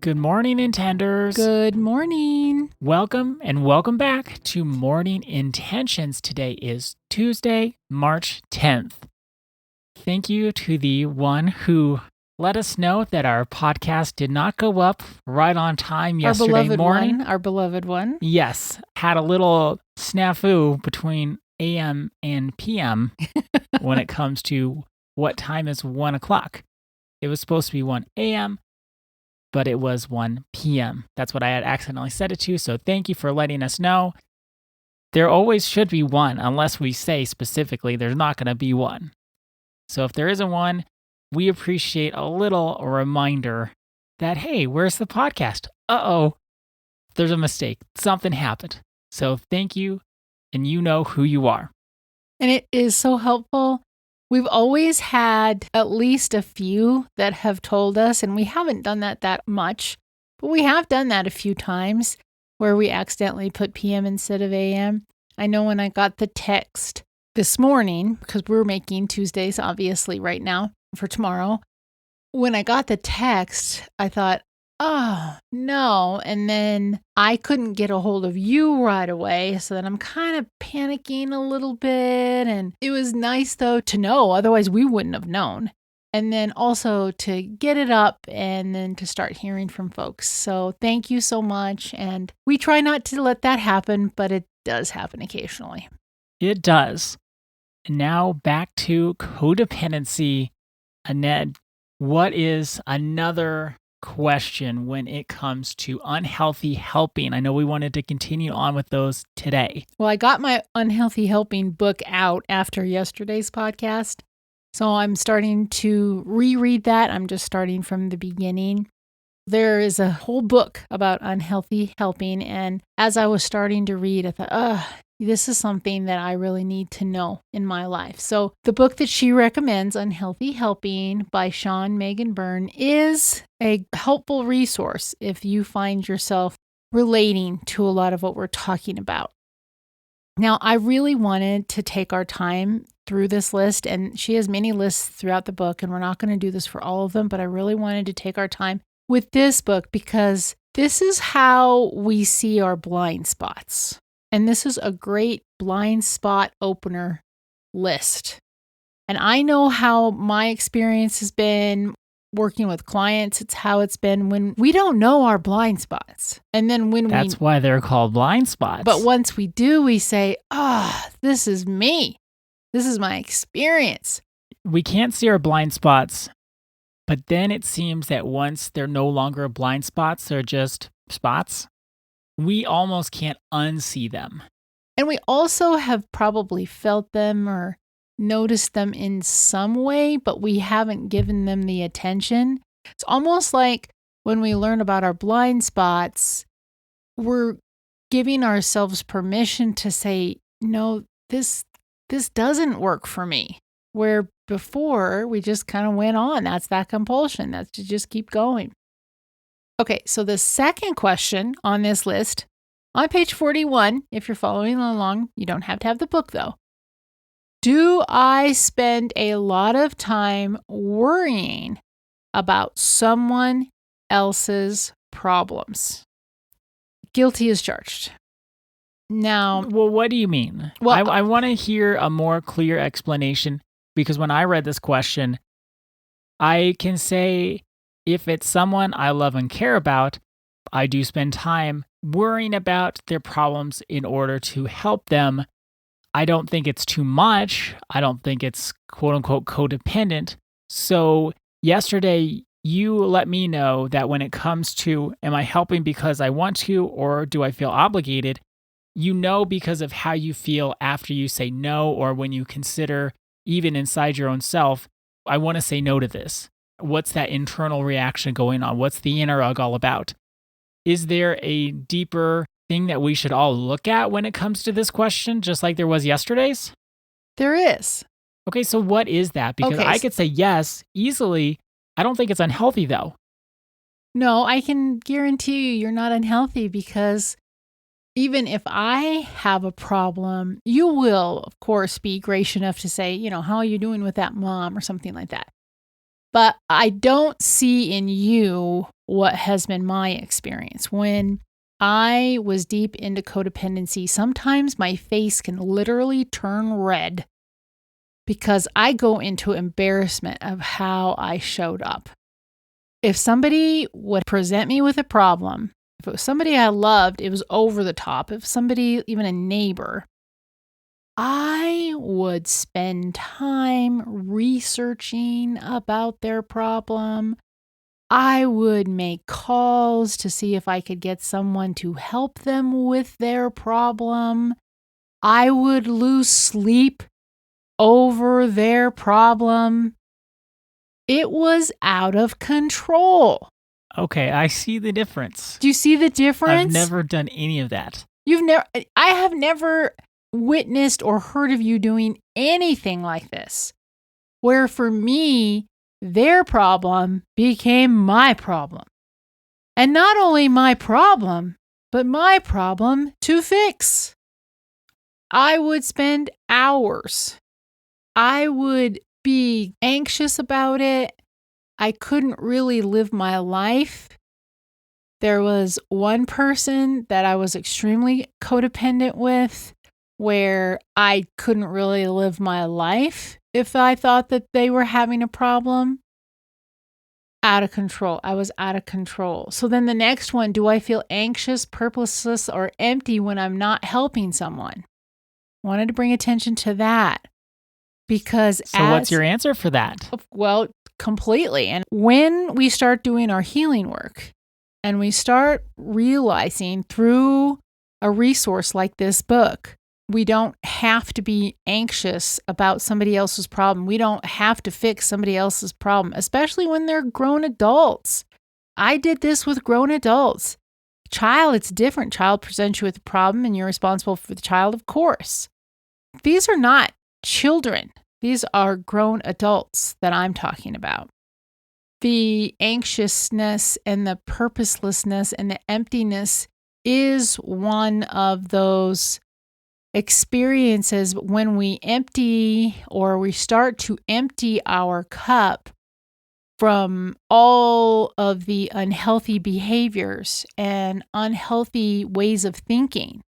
Good morning, Intenders. Good morning. Welcome and welcome back to Morning Intentions. Today is Tuesday, March 10th. Thank you to the one who let us know that our podcast did not go up right on time yesterday morning. Our beloved one. Yes, had a little snafu between AM and PM when it comes to what time is 1 o'clock. It was supposed to be 1 a.m., but it was 1 p.m. That's what I had accidentally set it to, so thank you for letting us know. There always should be one, unless we say specifically there's not going to be one. So if there isn't one, we appreciate a little reminder that, hey, where's the podcast? Uh-oh, there's a mistake. Something happened. So thank you, and you know who you are. And it is so helpful. We've always had at least a few that have told us, and we haven't done that much, but we have done that a few times where we accidentally put PM instead of AM. I know when I got the text this morning, because we're making Tuesdays, obviously, right now for tomorrow. When I got the text, I thought, oh, no. And then I couldn't get a hold of you right away. So then I'm kind of panicking a little bit. And it was nice, though, to know. Otherwise, we wouldn't have known. And then also to get it up and then to start hearing from folks. So thank you so much. And we try not to let that happen, but it does happen occasionally. It does. Now back to codependency. Annette, what is another question when it comes to unhealthy helping? I know we wanted to continue on with those today. Well, I got my unhealthy helping book out after yesterday's podcast. So I'm starting to reread that. I'm just starting from the beginning. There is a whole book about unhealthy helping. And as I was starting to read, I thought, this is something that I really need to know in my life. So the book that she recommends, Unhealthy Helping by Sean Megan Byrne, is a helpful resource if you find yourself relating to a lot of what we're talking about. Now, I really wanted to take our time through this list, and she has many lists throughout the book, and we're not going to do this for all of them, but I really wanted to take our time with this book because this is how we see our blind spots. And this is a great blind spot opener list. And I know how my experience has been working with clients. It's how it's been when we don't know our blind spots. And then That's why they're called blind spots. But once we do, we say, this is me. This is my experience. We can't see our blind spots, but then it seems that once they're no longer blind spots, they're just spots. We almost can't unsee them. And we also have probably felt them or noticed them in some way, but we haven't given them the attention. It's almost like when we learn about our blind spots, we're giving ourselves permission to say, no, this doesn't work for me. Where before we just kind of went on. That's that compulsion. That's to just keep going. Okay, so the second question on this list, on page 41, if you're following along, you don't have to have the book though. Do I spend a lot of time worrying about someone else's problems? Guilty as charged. Now, well, what do you mean? Well, I want to hear a more clear explanation because when I read this question, I can say, if it's someone I love and care about, I do spend time worrying about their problems in order to help them. I don't think it's too much. I don't think it's quote unquote codependent. So yesterday, you let me know that when it comes to, am I helping because I want to, or do I feel obligated? You know, because of how you feel after you say no, or when you consider even inside your own self, I want to say no to this. What's that internal reaction going on? What's the inner ug all about? Is there a deeper thing that we should all look at when it comes to this question, just like there was yesterday's? There is. Okay, so what is that? Because I could say yes easily. I don't think it's unhealthy, though. No, I can guarantee you're not unhealthy because even if I have a problem, you will, of course, be gracious enough to say, how are you doing with that, Mom, or something like that. But I don't see in you what has been my experience. When I was deep into codependency, sometimes my face can literally turn red because I go into embarrassment of how I showed up. If somebody would present me with a problem, if it was somebody I loved, it was over the top. If somebody, even a neighbor, I would spend time researching about their problem. I would make calls to see if I could get someone to help them with their problem. I would lose sleep over their problem. It was out of control. Okay, I see the difference. Do you see the difference? I've never done any of that. I have never witnessed or heard of you doing anything like this, where for me, their problem became my problem. And not only my problem, but my problem to fix. I would spend hours. I would be anxious about it. I couldn't really live my life. There was one person that I was extremely codependent with, where I couldn't really live my life if I thought that they were having a problem. Out of control. I was out of control. So then the next one, do I feel anxious, purposeless, or empty when I'm not helping someone? Wanted to bring attention to that. Because what's your answer for that? Well, completely. And when we start doing our healing work and we start realizing through a resource like this book, we don't have to be anxious about somebody else's problem. We don't have to fix somebody else's problem, especially when they're grown adults. I did this with grown adults. Child, it's different. Child presents you with a problem and you're responsible for the child, of course. These are not children. These are grown adults that I'm talking about. The anxiousness and the purposelessness and the emptiness is one of those experiences when we empty or we start to empty our cup from all of the unhealthy behaviors and unhealthy ways of thinking.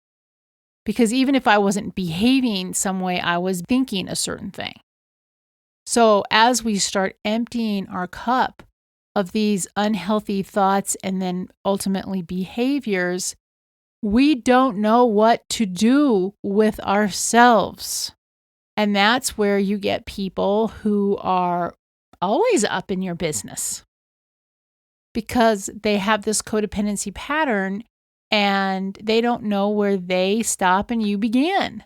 Because even if I wasn't behaving some way, I was thinking a certain thing. So as we start emptying our cup of these unhealthy thoughts and then ultimately behaviors, we don't know what to do with ourselves. And that's where you get people who are always up in your business because they have this codependency pattern and they don't know where they stop and you begin.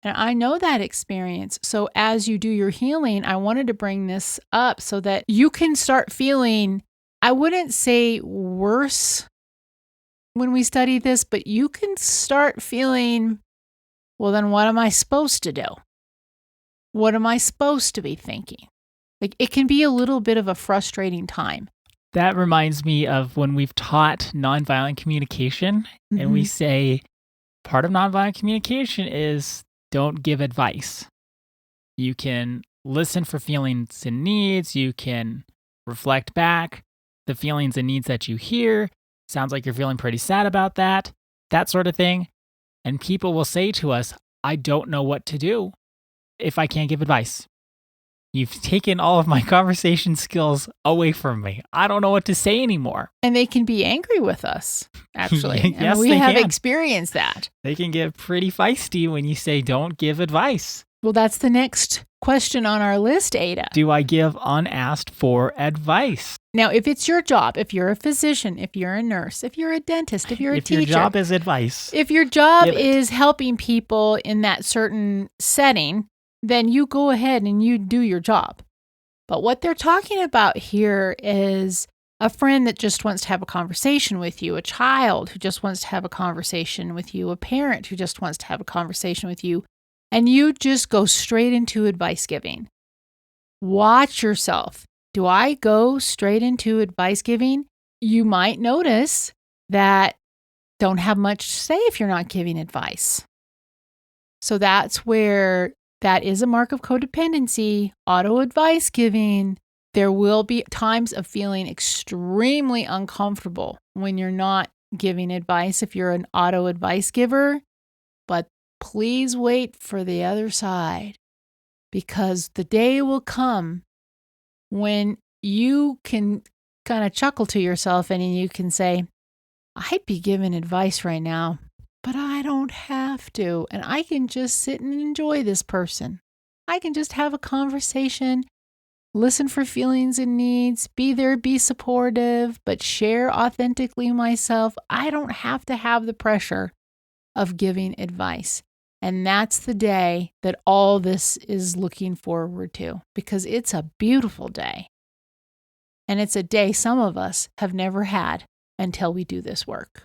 And I know that experience. So as you do your healing, I wanted to bring this up so that you can start feeling, I wouldn't say worse when we study this, but you can start feeling, well, then what am I supposed to do? What am I supposed to be thinking? Like it can be a little bit of a frustrating time. That reminds me of when we've taught nonviolent communication and we say part of nonviolent communication is don't give advice. You can listen for feelings and needs. You can reflect back the feelings and needs that you hear. Sounds like you're feeling pretty sad about that sort of thing. And people will say to us, I don't know what to do if I can't give advice. You've taken all of my conversation skills away from me. I don't know what to say anymore. And they can be angry with us, actually. Yes, we they have can. experienced that. They can get pretty feisty when you say don't give advice. Well, that's the next question on our list, Ada. Do I give unasked for advice? Now, if it's your job, if you're a physician, if you're a nurse, if you're a dentist, if you're a teacher. If your job is advice. If your job is helping people in that certain setting, then you go ahead and you do your job. But what they're talking about here is a friend that just wants to have a conversation with you, a child who just wants to have a conversation with you, a parent who just wants to have a conversation with you, and you just go straight into advice giving. Watch yourself. Do I go straight into advice giving? You might notice that don't have much to say if you're not giving advice. So that's where that is a mark of codependency, auto advice giving. There will be times of feeling extremely uncomfortable when you're not giving advice if you're an auto advice giver, but please wait for the other side, because the day will come when you can kind of chuckle to yourself and you can say, I'd be giving advice right now, but I don't have to. And I can just sit and enjoy this person. I can just have a conversation, listen for feelings and needs, be there, be supportive, but share authentically myself. I don't have to have the pressure of giving advice. And that's the day that all this is looking forward to, because it's a beautiful day. And it's a day some of us have never had until we do this work.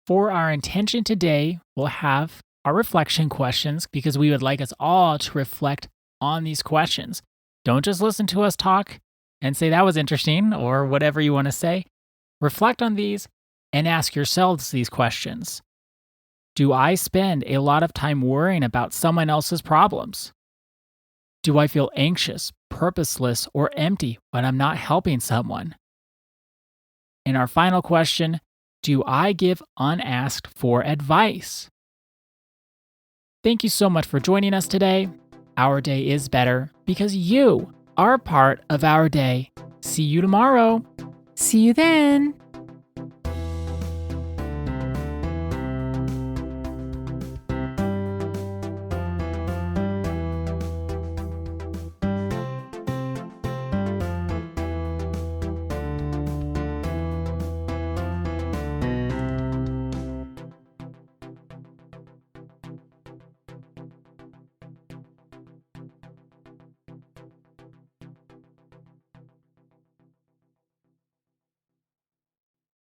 For our intention today, we'll have our reflection questions because we would like us all to reflect on these questions. Don't just listen to us talk and say that was interesting or whatever you want to say. Reflect on these and ask yourselves these questions. Do I spend a lot of time worrying about someone else's problems? Do I feel anxious, purposeless, or empty when I'm not helping someone? And our final question, do I give unasked for advice? Thank you so much for joining us today. Our day is better because you are part of our day. See you tomorrow. See you then.